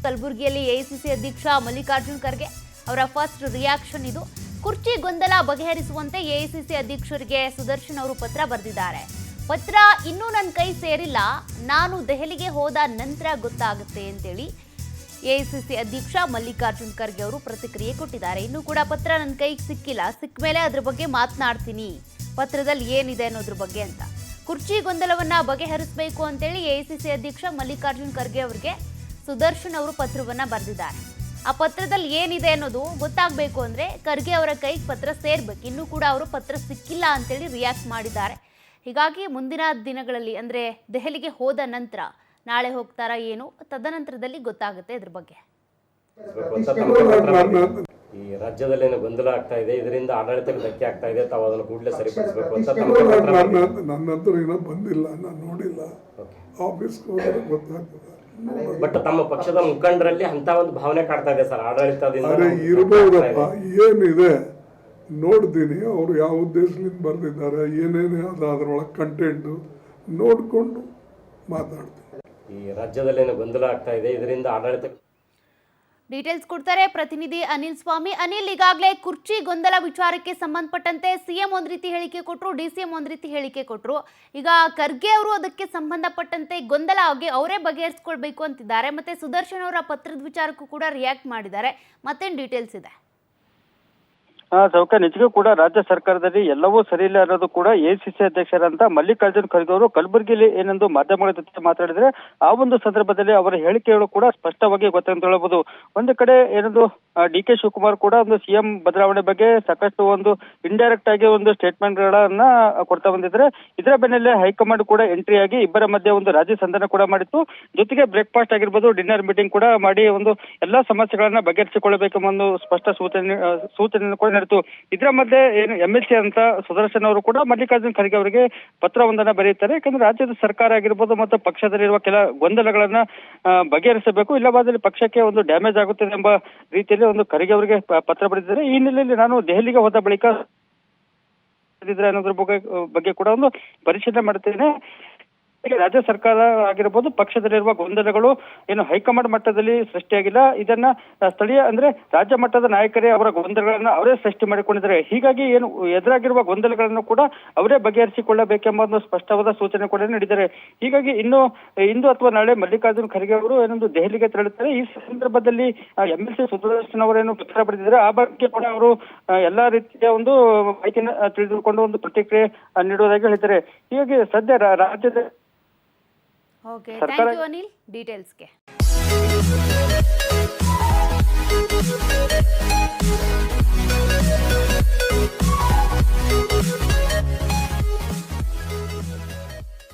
ಕಲಬುರಗಿಯಲ್ಲಿ ಎಐಸಿಸಿ ಅಧ್ಯಕ್ಷ ಮಲ್ಲಿಕಾರ್ಜುನ್ ಖರ್ಗೆ ಅವರ ಫಸ್ಟ್ ರಿಯಾಕ್ಷನ್ ಇದು. ಕುರ್ಚಿ ಗೊಂದಲ ಬಗೆಹರಿಸುವಂತೆ ಎಐಸಿಸಿ ಅಧ್ಯಕ್ಷರಿಗೆ ಸುದರ್ಶನ್ ಅವರು ಪತ್ರ ಬರೆದಿದ್ದಾರೆ. ಪತ್ರ ಇನ್ನೂ ನನ್ನ ಕೈ ಸೇರಿಲ್ಲ, ನಾನು ದೆಹಲಿಗೆ ಹೋದ ನಂತರ ಗೊತ್ತಾಗುತ್ತೆ ಅಂತೇಳಿ ಎಐಸಿಸಿ ಅಧ್ಯಕ್ಷ ಮಲ್ಲಿಕಾರ್ಜುನ್ ಖರ್ಗೆ ಅವರು ಪ್ರತಿಕ್ರಿಯೆ ಕೊಟ್ಟಿದ್ದಾರೆ. ಇನ್ನೂ ಕೂಡ ಪತ್ರ ನನ್ನ ಕೈಗೆ ಸಿಕ್ಕಿಲ್ಲ, ಸಿಕ್ಕ ಮೇಲೆ ಅದ್ರ ಬಗ್ಗೆ ಮಾತನಾಡ್ತೀನಿ, ಪತ್ರದಲ್ಲಿ ಏನಿದೆ ಅನ್ನೋದ್ರ ಬಗ್ಗೆ ಅಂತ. ಕುರ್ಚಿ ಗೊಂದಲವನ್ನ ಬಗೆಹರಿಸಬೇಕು ಅಂತೇಳಿ ಎಐಸಿಸಿ ಅಧ್ಯಕ್ಷ ಮಲ್ಲಿಕಾರ್ಜುನ್ ಖರ್ಗೆ ಅವರಿಗೆ ಸುದರ್ಶನ್ ಅವರು ಪತ್ರವನ್ನ ಬರೆದಿದ್ದಾರೆ. ಆ ಪತ್ರದಲ್ಲಿ ಏನಿದೆ ಅನ್ನೋದು ಗೊತ್ತಾಗಬೇಕು ಅಂದ್ರೆ ಖರ್ಗೆ ಅವರ ಕೈಗೆ ಪತ್ರ ಸೇರ್ಬೇಕು. ಇನ್ನೂ ಕೂಡ ಅವರು ಪತ್ರ ಸಿಕ್ಕಿಲ್ಲ ಅಂತೇಳಿ ರಿಯಾಕ್ಟ್ ಮಾಡಿದ್ದಾರೆ. ಹೀಗಾಗಿ ಮುಂದಿನ ದಿನಗಳಲ್ಲಿ ಅಂದ್ರೆ ದೆಹಲಿಗೆ ಹೋದ ನಂತರ, ನಾಳೆ ಹೋಗ್ತಾರಾ ಏನು, ತದನಂತರದಲ್ಲಿ ಗೊತ್ತಾಗುತ್ತೆ ಇದ್ರ ಬಗ್ಗೆ. ಈ ರಾಜ್ಯದಲ್ಲಿ ಗೊಂದಲ ಆಗ್ತಾ ಇದೆ, ಇದರಿಂದ ಆಡಳಿತಕ್ಕೆ ಧಕ್ಕೆ ಆಗ್ತಾ ಇದೆ, ತಾವು ಅದನ್ನು ಕೂಡಲೇ ಸರಿಪಡಿಸಬೇಕು ಅಂತ. ನನ್ನ ಹತ್ರ ಏನೋ ಬಂದಿಲ್ಲ, ನಾನು ನೋಡಿಲ್ಲ, ಆಫೀಸ್ಗೆ ಹೋದ್ರೆ ಗೊತ್ತಾಗ್ತದೆ. ಬಟ್ ತಮ್ಮ ಪಕ್ಷದ ಮುಖಂಡರಲ್ಲಿ ಅಂತ ಒಂದು ಭಾವನೆ ಕಾಡ್ತಾ ಇದೆ ಸರ್, ಆಡಳಿತದಿಂದ. ಇರಬಹುದಪ್ಪ, ಏನಿದೆ ನೋಡ್ತೀನಿ, ಅವರು ಯಾವ ಉದ್ದೇಶದಿಂದ ಬರೆದಿದ್ದಾರೆ, ಏನೇನೇ ಅದು ಅದರೊಳಗೆ ಕಂಟೆಂಟು ನೋಡಿಕೊಂಡು ಮಾತಾಡ್ತೀನಿ. ಈ ರಾಜ್ಯದಲ್ಲಿ ಗೊಂದಲ ಆಗ್ತಾ ಇದೆ, ಇದರಿಂದ ಆಡಳಿತ. ಡೀಟೇಲ್ಸ್ ಕೊಡ್ತಾರೆ ಪ್ರತಿನಿಧಿ ಅನಿಲ್ ಸ್ವಾಮಿ. ಅನಿಲ್, ಈಗಾಗಲೇ ಕುರ್ಚಿ ಗೊಂದಲ ವಿಚಾರಕ್ಕೆ ಸಂಬಂಧಪಟ್ಟಂತೆ ಸಿಎಂ ಒಂದ್ ರೀತಿ ಹೇಳಿಕೆ ಕೊಟ್ಟರು, ಡಿಸಿಎಂ ಒಂದ್ ರೀತಿ ಹೇಳಿಕೆ ಕೊಟ್ಟರು. ಈಗ ಖರ್ಗೆ ಅವರು ಅದಕ್ಕೆ ಸಂಬಂಧಪಟ್ಟಂತೆ ಗೊಂದಲ ಅವರೇ ಬಗೆಹರಿಸ್ಕೊಳ್ಬೇಕು ಅಂತಿದ್ದಾರೆ. ಮತ್ತೆ ಸುದರ್ಶನ್ ಅವರ ಪತ್ರದ ವಿಚಾರಕ್ಕೂ ಕೂಡ ರಿಯಾಕ್ಟ್ ಮಾಡಿದ್ದಾರೆ. ಮತ್ತೇನು ಡೀಟೇಲ್ಸ್ ಇದೆ? ಸೌಕ ನಿಜಕ್ಕೂ ಕೂಡ ರಾಜ್ಯ ಸರ್ಕಾರದಲ್ಲಿ ಎಲ್ಲವೂ ಸರಿ ಇಲ್ಲ ಅನ್ನೋದು ಕೂಡ ಎಐಸಿಸಿ ಅಧ್ಯಕ್ಷರಂತ ಮಲ್ಲಿಕಾರ್ಜುನ್ ಖರ್ಗೆ ಅವರು ಕಲಬುರಗಿಯಲ್ಲಿ ಏನೆಂದು ಮಾಧ್ಯಮಗಳ ಜೊತೆ ಮಾತಾಡಿದ್ರೆ, ಆ ಒಂದು ಸಂದರ್ಭದಲ್ಲಿ ಅವರ ಹೇಳಿಕೆಗಳು ಕೂಡ ಸ್ಪಷ್ಟವಾಗಿ ಗೊತ್ತಂತ ಹೇಳಬಹುದು. ಒಂದು ಕಡೆ ಏನೆಂದು ಡಿ.ಕೆ. ಶಿವಕುಮಾರ್ ಕೂಡ ಒಂದು ಸಿಎಂ ಬದಲಾವಣೆ ಬಗ್ಗೆ ಸಾಕಷ್ಟು ಒಂದು ಇಂಡೈರೆಕ್ಟ್ ಆಗಿ ಒಂದು ಸ್ಟೇಟ್ಮೆಂಟ್ ಗಳನ್ನ ಕೊಡ್ತಾ ಬಂದಿದ್ರೆ, ಇದರ ಬೆನ್ನಲ್ಲೇ ಹೈಕಮಾಂಡ್ ಕೂಡ ಎಂಟ್ರಿ ಆಗಿ ಇಬ್ಬರ ಮಧ್ಯೆ ಒಂದು ರಾಜಿ ಸಂಧಾನ ಕೂಡ ಮಾಡಿತ್ತು. ಜೊತೆಗೆ ಬ್ರೇಕ್ಫಾಸ್ಟ್ ಆಗಿರ್ಬೋದು, ಡಿನ್ನರ್ ಮೀಟಿಂಗ್ ಕೂಡ ಮಾಡಿ ಒಂದು ಎಲ್ಲಾ ಸಮಸ್ಯೆಗಳನ್ನ ಬಗೆಹರಿಸಿಕೊಳ್ಳಬೇಕೆಂಬ ಒಂದು ಸ್ಪಷ್ಟ ಸೂಚನೆ ಕೂಡ ನಡೆಯಿತು. ಇದರ ಮಧ್ಯೆ ಏನು ಎಂಎಲ್ಸಿ ಅಂತ ಸುದರ್ಶನ್ ಅವರು ಕೂಡ ಮಲ್ಲಿಕಾರ್ಜುನ್ ಖರ್ಗೆ ಅವರಿಗೆ ಪತ್ರವೊಂದನ್ನ ಬರೆಯುತ್ತಾರೆ. ಯಾಕಂದ್ರೆ ರಾಜ್ಯದ ಸರ್ಕಾರ ಆಗಿರ್ಬೋದು ಮತ್ತು ಪಕ್ಷದಲ್ಲಿರುವ ಕೆಲ ಗೊಂದಲಗಳನ್ನ ಬಗೆಹರಿಸಬೇಕು, ಇಲ್ಲವಾದಲ್ಲಿ ಪಕ್ಷಕ್ಕೆ ಒಂದು ಡ್ಯಾಮೇಜ್ ಆಗುತ್ತದೆ ಎಂಬ ರೀತಿಯಲ್ಲಿ ಒಂದು ಖರ್ಗೆ ಅವರಿಗೆ ಪತ್ರ ಬರೆದಿದ್ದಾರೆ. ಈ ಹಿನ್ನೆಲೆಯಲ್ಲಿ ನಾನು ದೆಹಲಿಗೆ ಹೋದ ಬಳಿಕ ಅನ್ನೋದ್ರ ಬಗ್ಗೆ ಕೂಡ ಒಂದು ಪರಿಶೀಲನೆ ಮಾಡುತ್ತೇನೆ. ರಾಜ್ಯ ಸರ್ಕಾರ ಆಗಿರ್ಬೋದು, ಪಕ್ಷದಲ್ಲಿರುವ ಗೊಂದಲಗಳು ಏನು ಹೈಕಮಾಂಡ್ ಮಟ್ಟದಲ್ಲಿ ಸೃಷ್ಟಿಯಾಗಿಲ್ಲ, ಇದನ್ನ ಸ್ಥಳೀಯ ಅಂದ್ರೆ ರಾಜ್ಯ ಮಟ್ಟದ ನಾಯಕರೇ ಅವರ ಗೊಂದಲಗಳನ್ನ ಅವರೇ ಸೃಷ್ಟಿ ಮಾಡಿಕೊಂಡಿದ್ದಾರೆ. ಹೀಗಾಗಿ ಏನು ಎದುರಾಗಿರುವ ಗೊಂದಲಗಳನ್ನು ಕೂಡ ಅವರೇ ಬಗೆಹರಿಸಿಕೊಳ್ಳಬೇಕೆಂಬ ಒಂದು ಸ್ಪಷ್ಟವಾದ ಸೂಚನೆ ಕೂಡ ನೀಡಿದ್ದಾರೆ. ಹೀಗಾಗಿ ಇಂದು ಅಥವಾ ನಾಳೆ ಮಲ್ಲಿಕಾರ್ಜುನ್ ಖರ್ಗೆ ಅವರು ಏನೊಂದು ದೆಹಲಿಗೆ ತೆರಳುತ್ತಾರೆ. ಈ ಸಂದರ್ಭದಲ್ಲಿ ಎಂಎಲ್ಸಿ ಸುದರ್ಶನ್ ಅವರೇನು ಪತ್ರ ಬರೆದಿದ್ದಾರೆ, ಆ ಬಗ್ಗೆ ಕೂಡ ಅವರು ಎಲ್ಲಾ ರೀತಿಯ ಒಂದು ಮಾಹಿತಿಯನ್ನು ತಿಳಿದುಕೊಂಡು ಒಂದು ಪ್ರತಿಕ್ರಿಯೆ ನೀಡುವುದಾಗಿ ಹೇಳಿದ್ದಾರೆ. ಹೀಗಾಗಿ ಸದ್ಯ ರಾಜ್ಯದ ಓಕೆ, ಥ್ಯಾಂಕ್ ಯು ಅನಿಲ್ ಡೀಟೇಲ್ಸ್ಗೆ.